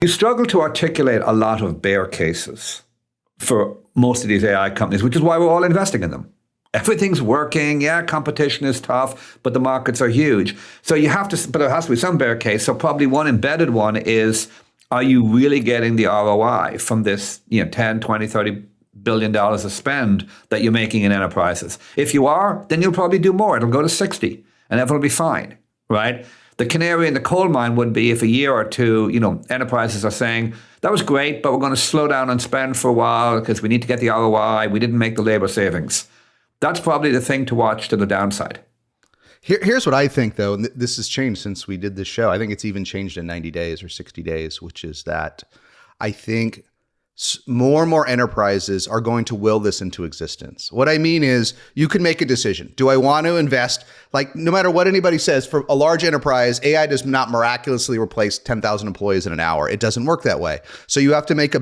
You struggle to articulate a lot of bear cases for most of these AI companies, which is why we're all investing in them. Everything's working. Yeah, competition is tough, but the markets are huge. So you have to, but there has to be some bear case. So probably one embedded one is, are you really getting the ROI from this, 10, 20, 30 billion dollars of spend that you're making in enterprises? If you are, then you'll probably do more. It'll go to 60 and everyone will be fine, right? The canary in the coal mine would be if a year or two, enterprises are saying, that was great, but we're going to slow down and spend for a while because we need to get the ROI. We didn't make the labor savings. That's probably the thing to watch to the downside. Here's what I think, though, and this has changed since we did this show. I think it's even changed in 90 days or 60 days, which is that I think more and more enterprises are going to will this into existence. What I mean is you can make a decision. Do I want to invest? Like, no matter what anybody says, for a large enterprise, AI does not miraculously replace 10,000 employees in an hour. It doesn't work that way. So you have to make a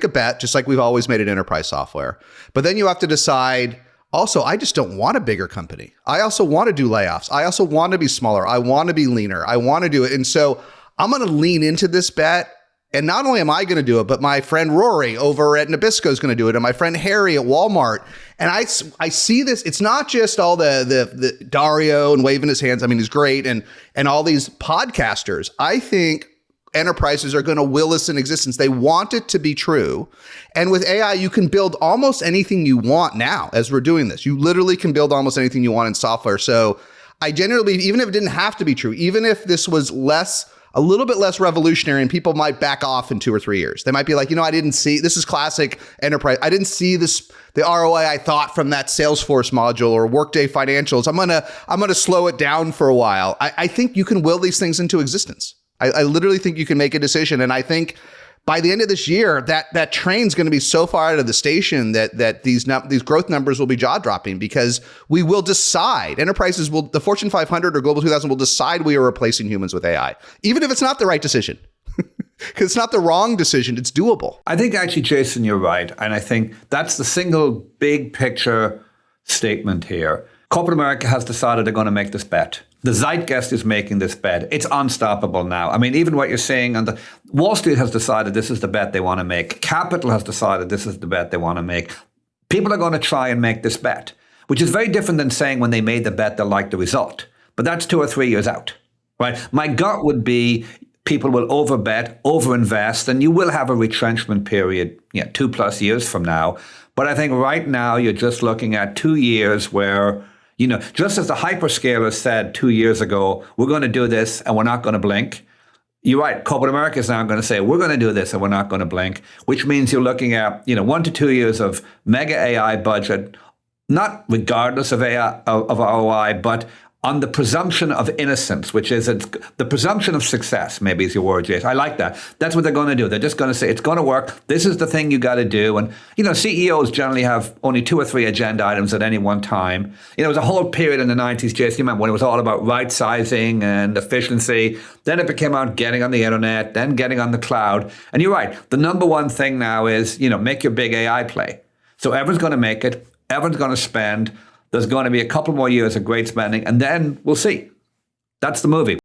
bet, just like we've always made in enterprise software. But then you have to decide, also, I just don't want a bigger company. I also want to do layoffs. I also want to be smaller. I want to be leaner. I want to do it. And so I'm going to lean into this bet. And not only am I going to do it, but my friend Rory over at Nabisco is going to do it, and my friend Harry at Walmart. And I see this. It's not just all the Dario and waving his hands. I mean, he's great, and all these podcasters. I think enterprises are going to will this in existence. They want it to be true. And with AI, you can build almost anything you want now as we're doing this. You literally can build almost anything you want in software. So I generally believe, even if it didn't have to be true, even if this was a little bit less revolutionary and people might back off in 2 or 3 years. They might be like, I didn't see, this is classic enterprise. I didn't see the ROI I thought from that Salesforce module or Workday financials. I'm gonna slow it down for a while. I think you can will these things into existence. I literally think you can make a decision. And I think by the end of this year, that train's going to be so far out of the station that these growth numbers will be jaw-dropping, because we will decide, the Fortune 500 or Global 2000 will decide we are replacing humans with AI, even if it's not the right decision. Because it's not the wrong decision, it's doable. I think actually, Jason, you're right. And I think that's the single big picture statement here. Corporate America has decided they're going to make this bet. The zeitgeist is making this bet. It's unstoppable now. I mean, even what you're saying on Wall Street has decided this is the bet they want to make. Capital has decided this is the bet they want to make. People are going to try and make this bet, which is very different than saying when they made the bet, they liked the result. But that's 2 or 3 years out, right? My gut would be people will overbet, overinvest, and you will have a retrenchment period, 2+ years from now. But I think right now you're just looking at 2 years where, just as the hyperscalers said 2 years ago, we're going to do this and we're not going to blink. You're right. Corporate America is now going to say, we're going to do this and we're not going to blink, which means you're looking at, 1 to 2 years of mega AI budget, not regardless of AI, of ROI, but on the presumption of innocence, which is the presumption of success, maybe is your word, Jason. I like that. That's what they're going to do. They're just going to say, it's going to work. This is the thing you got to do. And, CEOs generally have only 2 or 3 agenda items at any one time. There was a whole period in the 90s, Jason, you remember, when it was all about right sizing and efficiency. Then it became about getting on the internet, then getting on the cloud. And you're right. The number one thing now is, make your big AI play. So everyone's going to make it. Everyone's going to spend. There's going to be a couple more years of great spending, and then we'll see. That's the movie.